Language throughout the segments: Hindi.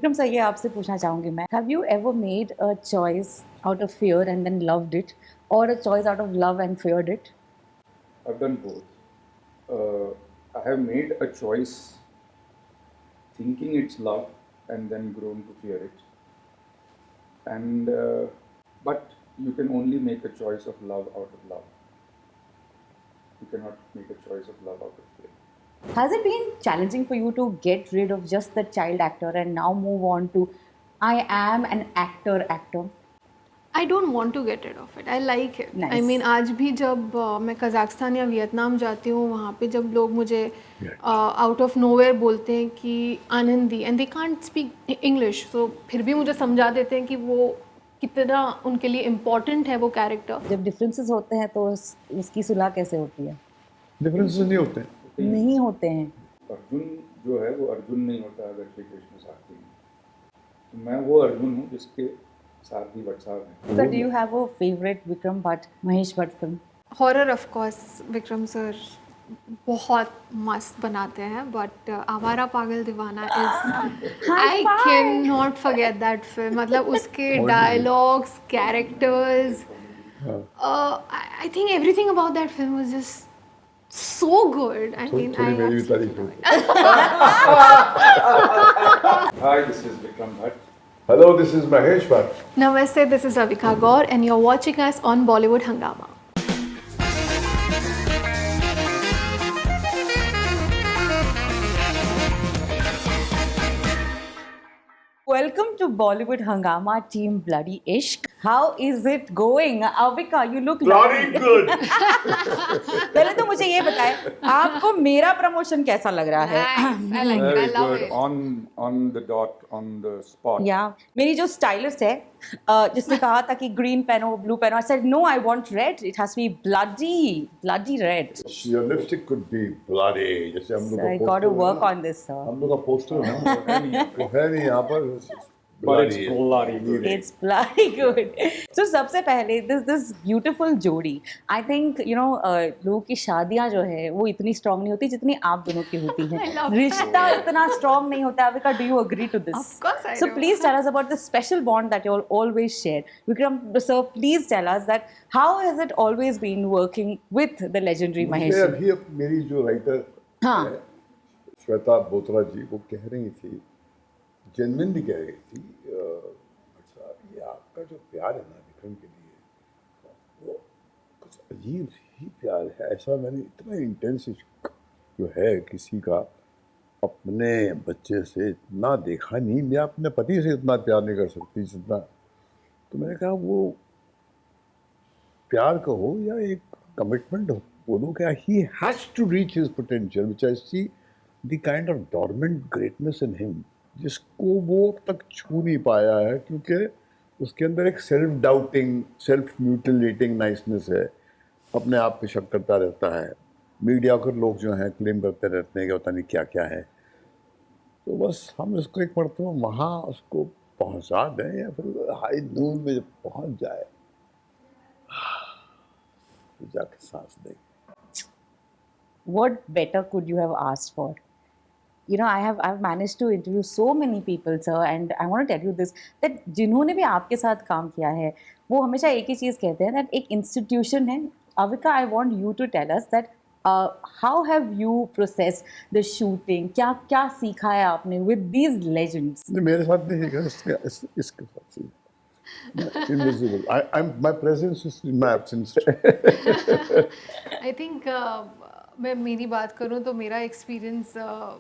विक्रम सर, ये आपसे पूछना चाहूंगी मैं, have you ever made a choice out of fear and then loved it, और a choice out of love and feared it? I've done both. I have made a choice thinking it's love and then grown to fear it. And but you can only make a choice of love out of love. You cannot make a choice of love out of fear. Has it been challenging for you to get rid of just the child actor and now move on to I am an actor? I don't want to get it off it, I like it. I Nice. Mean आज भी जब मैं कज़ाकिस्तान या वियतनाम जाती हूँ, वहाँ पे जब लोग मुझे आउट ऑफ नोवेयर बोलते हैं कि Anandi, and they can't speak English, तो फिर भी मुझे समझा देते हैं कि वो कितना उनके लिए इम्पोर्टेंट है वो कैरेक्टर। जब डिफरेंसेस होते हैं तो उसकी सुलह कैसे होती है? डिफरेंसेस नहीं होते हैं। नहीं होते हैं। अर्जुन जो है वो अर्जुन नहीं होता अगर श्री कृष्ण साथ नहीं है। तो मैं वो अर्जुन हूँ जिसके साथ ही भट्ट साहब हैं। So do you have a favorite Vikram Bhatt, Mahesh Bhatt film? Horror of course Vikram sir बहुत मस्त बनाते हैं, बट आवारा पागल दीवाना is, I can not forget that film. मतलब उसके dialogues, characters, I think everything about that film was just so good. I mean, थोड़ी मेरी भी तारीफ हो। Hi, this is Vikram Bhatt. Hello, this is Mahesh Bhatt. Namaste, this is Avika Gaur and you're watching us on Bollywood Hungama. Welcome to Bollywood Hungama Team Bloody Ishq. How is it going? Avika, you look Bloody good. पहले तो मुझे ये बताएं, आपको मेरा प्रमोशन कैसा लग रहा है? Nice. I like it. I Very love good. it. On the dot, on the spot. या मेरी जो स्टाइलिस्ट है, जिसने कहा था कि ग्रीन पहनो, ब्लू पहनो, I said no, I want red. It has to be bloody red. Your lipstick could be bloody. जैसे हम लोग So I got to work on this, sir. हम लोग का पोस्टर है नहीं यहाँ पर But it's bloody bloody. It's bloody good. So सबसे पहले this beautiful जोड़ी, I think लोगों की शादियाँ जो है वो इतनी strong नहीं होती जितनी आप दोनों की होती हैं. I love that. रिश्ता इतना strong नहीं होता. Avika, do you agree to this? Of course I So do. please tell us about the special bond that you all always share. Vikram sir, please tell us that how has it always been working with the legendary Mahesh? मुझे अभी मेरी जो राइटर हाँ. श्वेता बोत्रा जी वो कह रही थी, जेन्युइनली कह रही थी, अच्छा ये आपका जो प्यार है ना विक्रम के लिए, वो कुछ अजीब ही प्यार है। ऐसा मैंने इतना इंटेंस जो है किसी का अपने बच्चे से इतना देखा नहीं। मैं अपने पति से इतना प्यार नहीं कर सकती जितना। तो मैंने कहा वो प्यार कहो या एक कमिटमेंट हो, बोलो क्या, he has to reach his potential which I see the kind of dormant greatness in him, जिसको वो अब तक छू नहीं पाया है, क्योंकि उसके अंदर एक सेल्फ डाउटिंग, सेल्फ म्यूटिलेटिंग नाइसनेस है, अपने आप पे शक करता रहता है। मीडिया के लोग जो हैं क्लेम करते रहते हैं कि पता नहीं क्या क्या है। तो बस हम इसको एक मरतबा वहाँ उसको पहुँचा दें, या फिर हाई नून में जब पहुँच जाए तो जाके सांस दें। What better could you have asked for? I've managed to interview so many people, sir, and I want to tell you this, that जिन्होंने भी आपके साथ काम किया है वो हमेशा एक ही चीज़ कहते हैं, that एक इंस्टीट्यूशन है. Avika, I want you to tell us that how have you processed the shooting? क्या सीखा है आपने with these legends? मेरे साथ नहीं है, इसके साथ ही invisible. My presence is in my absence. I think मैं मेरी बात करूं तो मेरा एक्सपीरियंस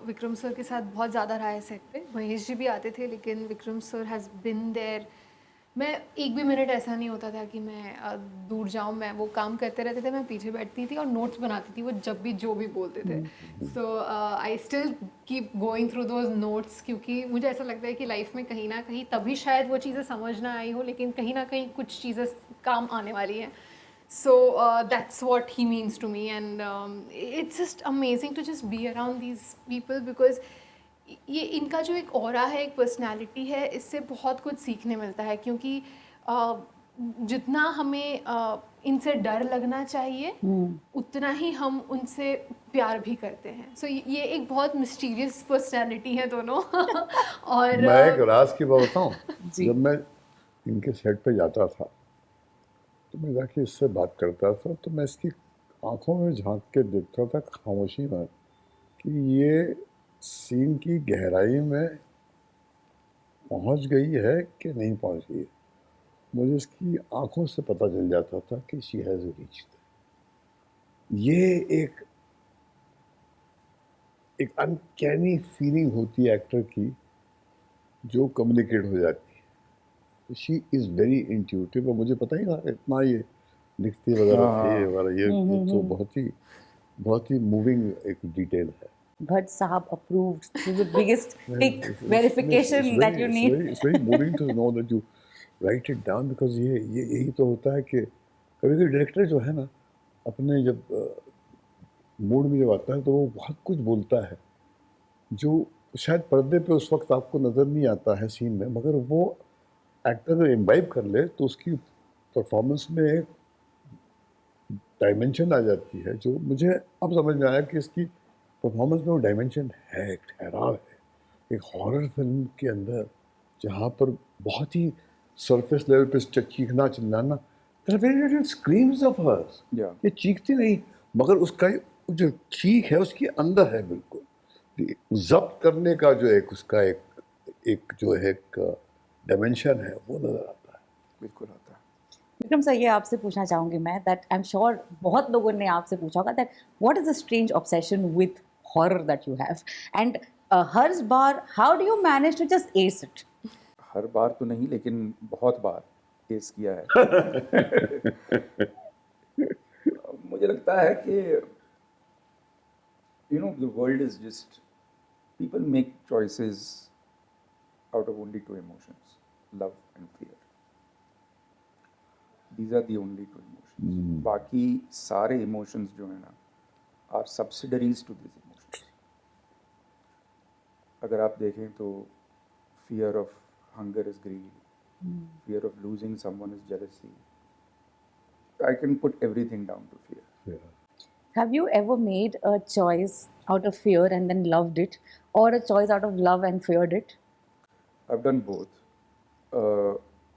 विक्रम सर के साथ बहुत ज़्यादा रहा है सेट पे। महेश जी भी आते थे, लेकिन Vikram sir has been there. मैं एक भी मिनट ऐसा नहीं होता था कि मैं दूर जाऊं। मैं वो काम करते रहते थे, मैं पीछे बैठती थी और नोट्स बनाती थी वो जब भी जो भी बोलते थे। So I still keep going through those notes, क्योंकि मुझे ऐसा लगता है कि लाइफ में कहीं ना कहीं तभी शायद वो चीज़ें समझ ना आई हो, लेकिन कहीं ना कहीं कुछ चीज़ें काम आने वाली हैं। So that's what he means to me, and it's just amazing to just be around these people, because ये इनका जो एक ऑरा है, एक पर्सनालिटी है, इससे बहुत कुछ सीखने मिलता है। क्योंकि जितना हमें इनसे डर लगना चाहिए उतना ही हम उनसे प्यार भी करते हैं. So ये एक बहुत मिस्टीरियस पर्सनैलिटी है दोनों. और मैं एक राज की बात बताऊं. जी. जब मैं इनके सेट पे जाता था तो मैं जाके इससे बात करता था तो मैं इसकी आंखों में झांक के देखता था खामोशी में कि ये सीन की गहराई में पहुंच गई है कि नहीं पहुंच गई है. मुझे इसकी आंखों से पता चल जाता था कि शी हैज रीच्ड. ये एक अनकैनी फीलिंग होती है एक्टर की जो कम्युनिकेट हो जाती है. She is very intuitive. और मुझे पता ही था इतना ये लिखती वगैरह थी हाँ. वगैरह. ये तो बहुत ही मूविंग एक डिटेल है. Bhatt Sahab approved. This is the biggest tick verification that you need. It's very moving to know that you write it down because ये यही तो होता है कि कभी कभी डायरेक्टर जो है ना अपने जब मूड में जब आता है तो वो बहुत कुछ बोलता है जो शायद पर्दे पे उस वक्त आपको नज़र नहीं आता है सीन में, मगर वो एक्टर इम्बाइब कर ले तो उसकी परफॉर्मेंस में एक डायमेंशन आ जाती है जो मुझे अब समझ में आया कि इसकी परफॉर्मेंस में वो डायमेंशन है, एक ठहराव है. एक हॉरर फिल्म के अंदर जहाँ पर बहुत ही सरफेस लेवल पे चीखना चिल्लाना, there are very little screams of hers. Yeah. ये चीखती नहीं मगर उसका जो चीख है उसके अंदर है बिल्कुल. जब्त करने का जो उसका एक जो है एक डायमेंशन है वो नजर आता है. बिल्कुल आता है. विक्रम सर, ये आपसे पूछना चाहूंगी मैं दैट आई एम श्योर बहुत लोगों ने आपसे पूछा होगा that what is the strange obsession with horror that you have and हर्ष बार how do you manage to just ace it. हर बार तो नहीं लेकिन बहुत बार केस किया है. मुझे लगता है कि the world is just people make choices out of only two emotions, love and fear. These are the only two emotions. बाकी सारे emotions जो है ना are subsidiaries to these emotions. अगर आप देखें तो fear of hunger is greed, fear of losing someone is jealousy. I can put everything down to fear. Yeah. Have you ever made a choice out of fear and then loved it, or a choice out of love and feared it? I've done both.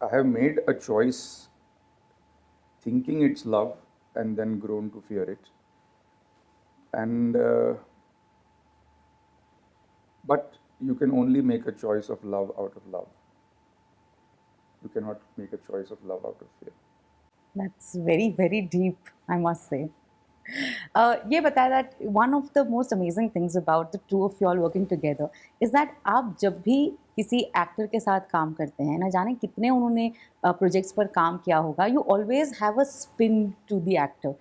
I have made a choice thinking it's love and then grown to fear it. And but you can only make a choice of love out of love. You cannot make a choice of love out of fear. That's very, very deep, I must say. ये बताया that one of the most amazing things about the two of you all working together is that आप जब भी किसी एक्टर के साथ काम करते हैं, ना जाने कितने उन्होंने प्रोजेक्ट्स पर काम किया होगा, you always have a spin to the actor.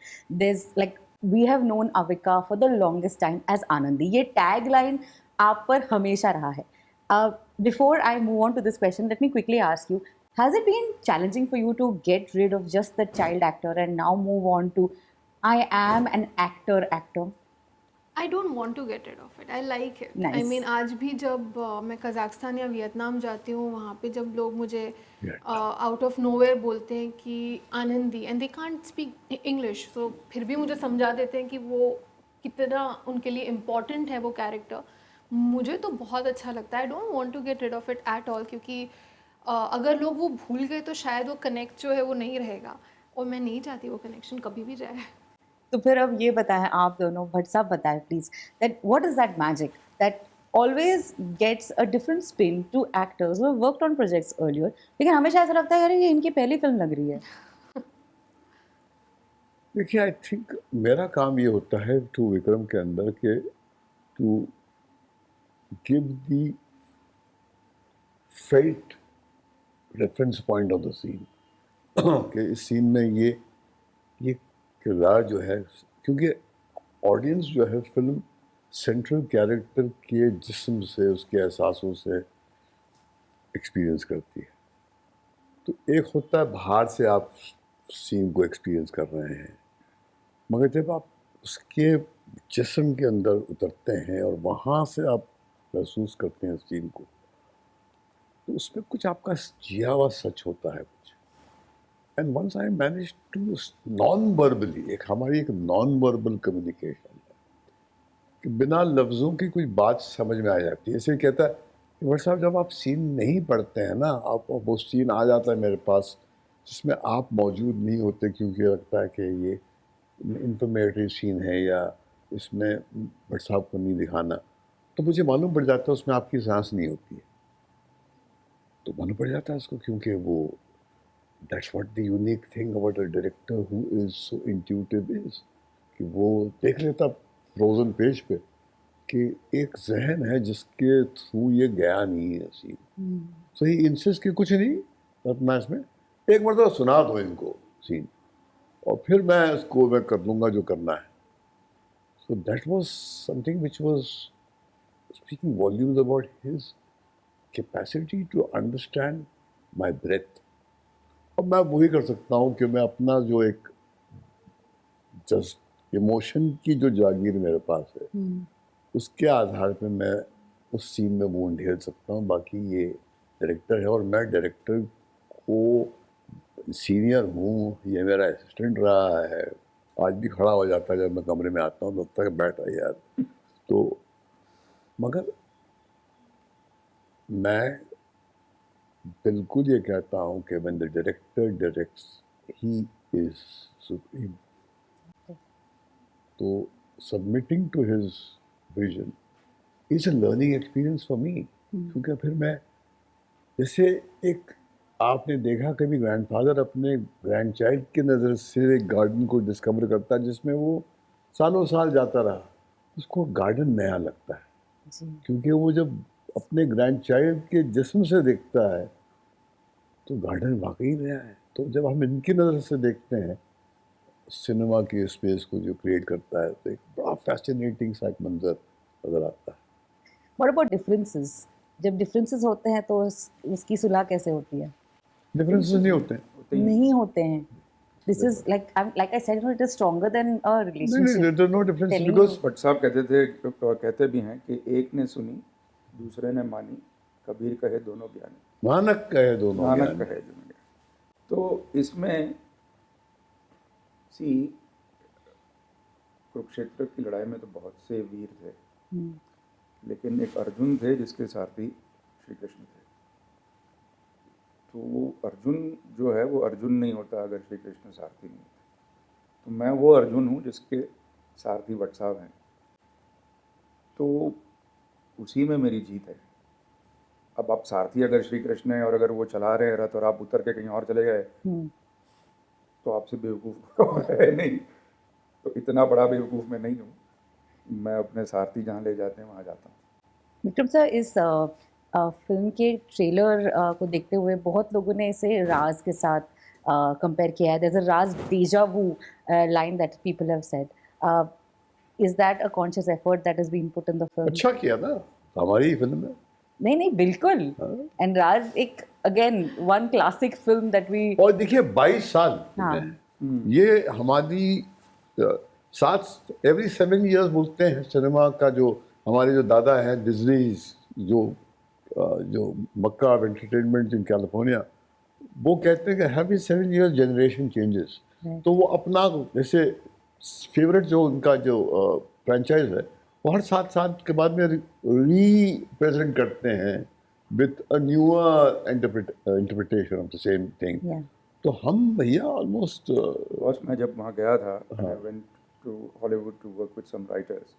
There's like we have known Avika for the longest time as Anandi. ये tagline आप पर हमेशा रहा है. Before I move on to this question, let me quickly ask you, has it been challenging for you to get rid of just the child actor and now move on to I am an actor? I don't want to get rid of it. I like it. Nice. I mean, आज भी जब मैं कजाकिस्तान या वियतनाम जाती हूँ वहाँ पे जब लोग मुझे आउट ऑफ नोवेयर बोलते हैं कि Anandi and they can't speak English, तो फिर भी मुझे समझा देते हैं कि वो कितना उनके लिए इम्पॉर्टेंट है वो कैरेक्टर. मुझे तो बहुत अच्छा लगता है. I don't want to get rid of it at all, क्योंकि अगर लोग वो भूल गए तो शायद वो कनेक्ट जो है वो नहीं रहेगा, और मैं नहीं चाहती वो कनेक्शन कभी भी जाए. तो फिर अब ये बताएं आप दोनों, भट्ट साहब बताएं please, that what is that magic that always gets a different spin to actors who have worked on projects earlier, लेकिन हमेशा ऐसा लगता है अरे ये इनकी पहली फिल्म लग रही है. देखिए, आई थिंक मेरा काम ये होता है टू विक्रम के अंदर के to give the felt reference point of the scene कि इस सीन में ये किरदार जो है, क्योंकि ऑडियंस जो है फिल्म सेंट्रल कैरेक्टर के जिस्म से, उसके एहसासों से एक्सपीरियंस करती है. तो एक होता है बाहर से आप सीन को एक्सपीरियंस कर रहे हैं, मगर जब आप उसके जिस्म के अंदर उतरते हैं और वहाँ से आप महसूस करते हैं सीन को, तो उसमें कुछ आपका जिया हुआ सच होता है कुछ. And once I manage to non verbally, एक हमारी एक नॉन वर्बल कम्युनिकेशन है कि बिना लफ्ज़ों की कोई बात समझ में आ जाती है। इसलिए कहता है कि भट्ट साहब जब आप सीन नहीं पढ़ते हैं ना, आप वो सीन आ जाता है मेरे पास जिसमें आप मौजूद नहीं होते, क्योंकि लगता है कि ये इंफॉर्मेटिव सीन है या इसमें भट्ट साहब को नहीं दिखाना, तो मुझे मालूम पड़ जाता है उसमें आपकी सांस नहीं होती है, तो मालूम पड़ जाता है उसको, क्योंकि वो that's what the unique thing about a director who is so intuitive is, कि वो देख लेता फ्रोजन पेज पे कि एक जहन है जिसके थ्रू ये गया नहीं है सीन। सो ही इंसिस्ट कि कुछ नहीं रत्ना इसमें, एक मरतबा सुना दो इनको सीन और फिर मैं कर लूँगा जो करना है। So that was something which was speaking volumes about his capacity to understand my breath. अब मैं वही कर सकता हूँ कि मैं अपना जो एक जस्ट इमोशन की जो जागीर मेरे पास है उसके आधार पे मैं उस सीन में वो ढेल सकता हूँ। बाकी ये डायरेक्टर है और मैं डायरेक्टर को सीनियर हूँ, ये मेरा असिस्टेंट रहा है, आज भी खड़ा हो जाता है जब मैं कमरे में आता हूँ, लगता है कि बैठा यार। तो मगर मैं बिल्कुल ये कहता हूँ कि when the director directs he is supreme. तो submitting to his vision is a learning experience for me, क्योंकि फिर मैं जैसे एक आपने देखा कभी ग्रैंडफादर अपने ग्रैंडचाइल्ड की नज़र से एक गार्डन को डिस्कवर करता है जिसमें वो सालों साल जाता रहा, उसको गार्डन नया लगता है, जी क्योंकि वो जब अपने ग्रैंडचाइल्ड के जिस्म से देखता है तो गार्डन वाकई नया है। तो जब हम इनकी नज़र से देखते हैं सिनेमा की स्पेस को जो क्रिएट करता है, तो एक बड़ा फैसिनेटिंग सा एक मंजर नजर आता है। What about differences? जब डिफरेंसेस होते हैं तो उसकी सुलह कैसे होती है? डिफरेंसेस नहीं होते हैं। होते ही नहीं होते हैं। This is like I said, it is stronger than a नहीं relationship. There is no difference Telling because you. Bhatt साहब कहते थे, कहते भी हैं कि एक ने सुनी दूसरे ने मानी, कबीर कहे दोनों ज्ञानी, मानक कहे दोनों नानक ज्ञानी। कहे दोनों ज्ञानी। तो इसमें सी कुरुक्षेत्र की लड़ाई में तो बहुत से वीर थे, लेकिन एक अर्जुन थे जिसके सारथी श्री कृष्ण थे। तो वो अर्जुन जो है वो अर्जुन नहीं होता अगर श्री कृष्ण सारथी नहीं होते। तो मैं वो अर्जुन हूँ जिसके सारथी भट्ट साहब हैं, तो उसी में मेरी जीत है। अब आप सारथी अगर श्री कृष्ण है और अगर वो चला रहे रथ और आप उतर के कहीं और चले गए तो आपसे बेवकूफ़ है नहीं। तो इतना बड़ा बेवकूफ़ मैं नहीं हूँ, मैं अपने सारथी जहाँ ले जाते हैं वहाँ जाता हूँ। विक्रम सर, इस फिल्म के ट्रेलर को देखते हुए बहुत लोगों ने इसे राज के साथ कंपेयर किया है। There's a Raj deja vu line that people have said. Is that a conscious effort that has been put in the film? अच्छा किया ना, हमारी फिल्म है। नहीं बिल्कुल। एंड राज एक again one classic film that we. और देखिए 22 साल हाँ। ये हमारी सात एवरी 7 years बोलते हैं सिनेमा का, जो हमारे जो दादा हैं डिज्नीज, जो मक्का ऑफ एंटरटेनमेंट इन कैलिफोर्निया, वो कहते हैं कि एवरी 7 years जनरेशन चेंजेस। तो वो अपना जैसे फेवरेट जो उनका जो फ्रेंचाइज है वो हर 7 साल के बाद में रीप्रेजेंट करते हैं with a newer interpretation of the same thing. Yeah. तो हम भैया ऑलमोस्ट बॉस, मैं जब वहाँ गया था, I went to Hollywood to work with some writers.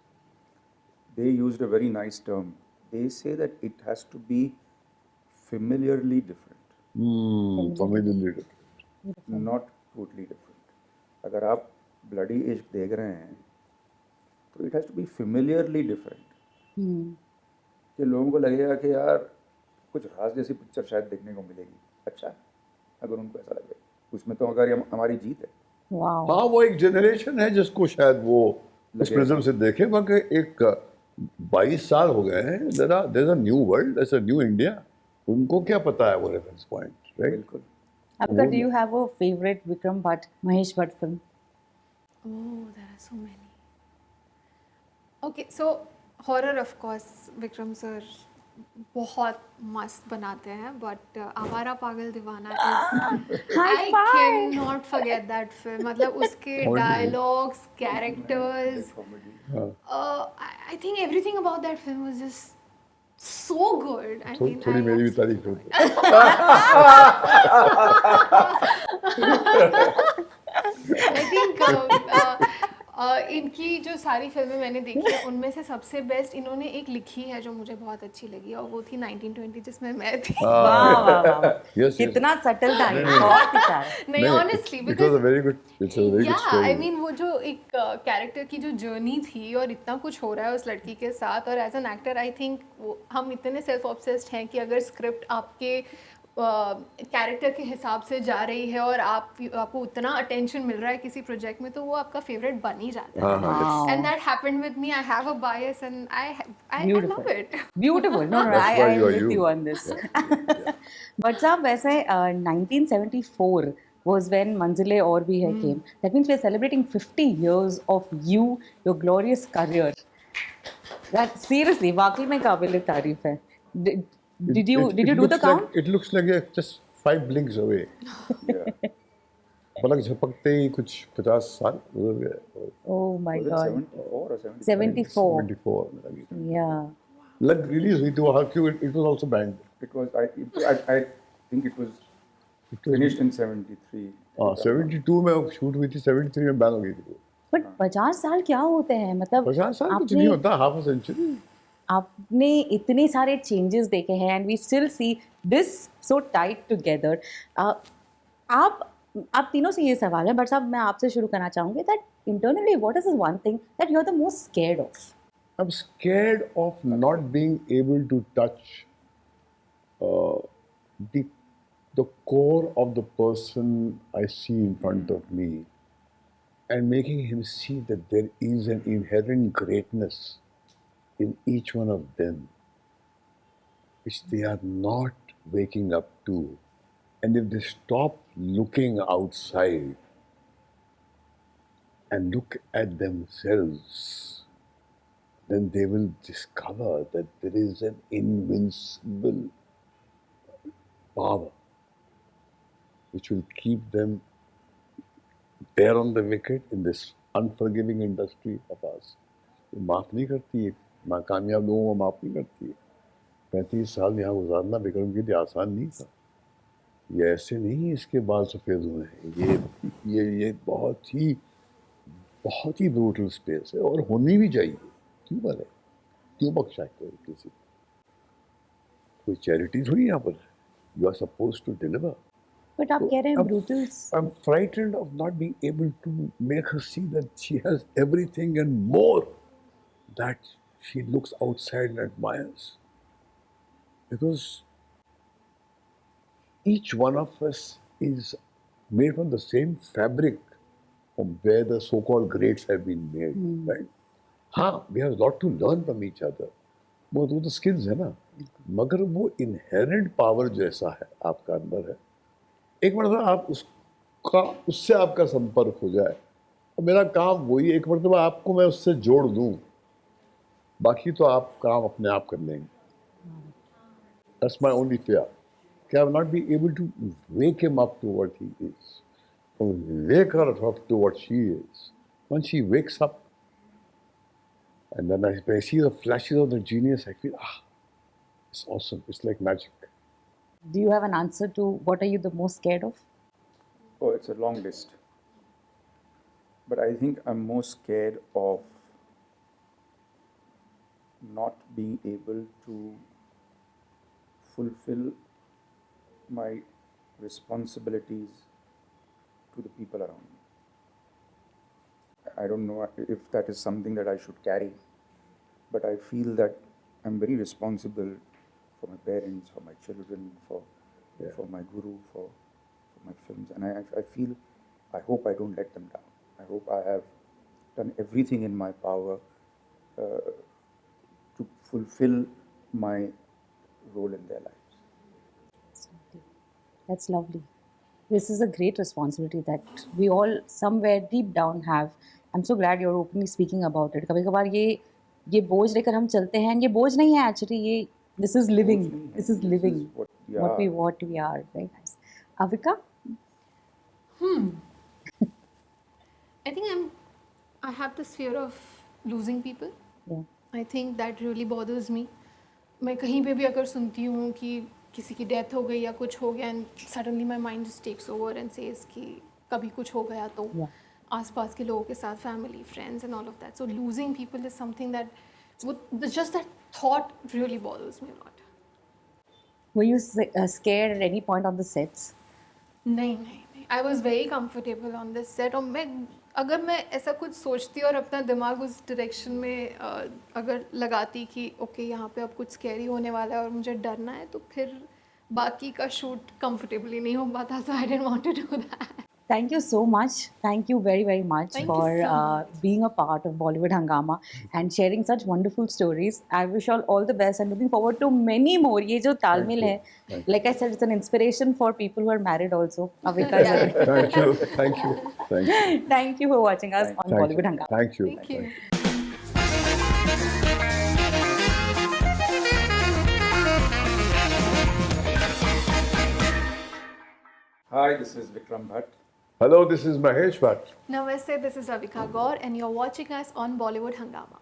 They used a very nice term. They say that it has to be familiarly different, familiar। not totally different. अगर आप ब्लडी इश्क देख रहे हैं तो it has to be familiarly different, कि लोगों को लगेगा कि यार कुछ राज जैसी पिक्चर शायद देखने को मिलेगी। अच्छा, अगर उनको ऐसा लगे उसमें तो अगर हमारी जीत है। Wow. हाँ, वो एक जनरेशन है जिसको शायद वो इस लगे। प्रिज्म से देखे, मगर एक 22 साल हो गए हैं, there is a new world, there is a new India. उनको क्या पता है वो रेफरेंस पॉइंट, राइट? बिल्कुल। Abka, do you have a favorite Vikram Bhatt, Mahesh Bhatt film? Oh, there are so many. Okay, so horror, of course, Vikram sir बहुत मस्त बनाते हैं, बट आवारा पागल दीवाना is High I five! Can not forget that film. मतलब उसके Comedy. Dialogues, characters, Comedy. I think everything about that film was just so good. I mean, थोड़ी I मेरी भी absolutely तारीफ loved करते it. I think इनकी जो सारी फिल्में मैंने देखी है उनमें से सबसे बेस्ट इन्होंने एक लिखी है जो मुझे बहुत अच्छी लगी, और वो थी 1920 जिसमें मैं थी. वाह वाह वाह वाह. Yes, yes. कितना सटल था ये, बहुत ही प्यारा. नहीं, honestly it was a very good, it's a very good yeah, story. I mean वो जो एक कैरेक्टर की जो जर्नी थी और इतना कुछ हो रहा है उस लड़की के साथ, और as an actor I think हम इतने सेल्फ ऑब्सेस्ड हैं कि अगर स्क्रिप्ट आपके कैरेक्टर के हिसाब से जा रही है और आपको उतना अटेंशन मिल रहा है किसी प्रोजेक्ट में, तो वो आपका फेवरेट बन ही जाता है. Wow. And that happened with me. I have a bias and I Beautiful. love it. Beautiful. No, no, That's I why am you are with you. you on this. But साहब वैसे 1974 was when Manzile Aur Bhi Hai came. That means we're celebrating 50 years of you, your glorious career. That seriously, वाकई में काबिल तारीफ है. Did you do the looks count? Like, it looks like you're just 5 blinks away. Yeah. पलक झपकते ही कुछ 50 साल गुजर गए. Oh my Was it God. 74 or 75? 74. 74 में लगी. Yeah. लग रिलीज हुई थी वो it was also banned. It was, I think it was finished in 73. 72 में शूट हुई थी, 73 में बैन हो गई थी. But 50 साल क्या होते हैं, मतलब 50 साल कुछ आपने नहीं होता, हाफ अ सेंचुरी. आपने इतने सारे चेंजेस देखे हैं and we still see this so tight together. आप तीनों से ये सवाल है, बट साहब मैं आपसे शुरू करना चाहूँगी that internally what is one thing that you are the most scared of? I'm scared of not being able to touch the core of the person I see in front of me and making him see that there is an inherent greatness in each one of them which they are not waking up to. And if they stop looking outside and look at themselves, then they will discover that there is an invincible power which will keep them there on the wicket in this unforgiving industry of ours. ये माफ़ नहीं करती है, नाकामयाब लोगों को माफ़ नहीं करती है. 35 साल यहाँ गुजारना विक्रम के लिए आसान नहीं था. ये ऐसे नहीं इसके बाल सफ़ेद हुए हैं. ये बहुत ही ब्रूटल स्पेस है और होनी भी चाहिए. क्यों बने, क्यों बख्शा है कोई किसी को? कोई चैरिटी थोड़ी यहाँ पर है. You are suppose to deliver. But आप कह रहे हैं ब्रूटल्स. I'm frightened of not being able to make her see that she has everything and more that she looks outside and admires. Because each one of us is made from the same fabric from where the so-called greats have been made, right? हाँ, we have a lot to learn from each other. वो तो skills है ना, मगर वो inherent power जो ऐसा है आपका अंदर है, एक मरतबा आप उससे आपका संपर्क हो जाए, और मेरा काम वही, एक मरतबा आपको मैं उससे जोड़ दूं, बाकी तो आप काम अपने आप कर लेंगे. That's my only fear. कि I will not be able to wake him up to what he is, or wake her up to what she is. Once she wakes up, and then when I see the flashes of the genius, I feel, it's awesome. It's like magic. Do you have an answer to what are you the most scared of? Oh, it's a long list. But I think I'm most scared of not being able to fulfill my responsibilities to the people around me. I don't know if that is something that I should carry, but I feel that I'm very responsible for my parents, for my children, for my guru, for my films, and I feel, I hope I don't let them down. I hope I have done everything in my power to fulfill my role in their lives. That's lovely. This is a great responsibility that we all somewhere deep down have. I'm so glad you're openly speaking about it. कभी कभार ये बोझ लेकर हम चलते हैं, ये बोझ नहीं है actually, This is living. knows me, This is and living. what, What we are. Very nice. Avika? I think I have this fear of losing people. Yeah. I think that really bothers me. मैं कहीं पे भी अगर सुनती हूँ कि किसी की डेथ हो गई या कुछ हो गया and suddenly my mind just takes over and says कि कभी कुछ हो गया तो Yeah. आसपास के लोगों के साथ family friends and all of that so losing people is something that just that thought really bothers me lot. Were you scared at any point on the sets? नहीं नहीं नहीं I was very comfortable on this set और अगर मैं ऐसा कुछ सोचती और अपना दिमाग उस डायरेक्शन में अगर लगाती कि ओके यहाँ पे अब कुछ स्कैरी होने वाला है और मुझे डरना है तो फिर बाकी का शूट कंफर्टेबली नहीं हो पाता so I didn't want to do that. Thank you so much. Thank you very, very much Thank you for so much. being a part of Bollywood Hangama and sharing such wonderful stories. I wish all the best and looking forward to many more. ये जो तालमेल है, like I said, it's an inspiration for people who are married also. Avika, Thank you. Thank you. Thank you. thank you for watching us on Thank Bollywood you. Hangama. Thank you. Thank you. Hi, this is Vikram Bhatt. Hello, this is Mahesh Bhatt. Namaste, this is Avika Gaur and you're watching us on Bollywood Hangama.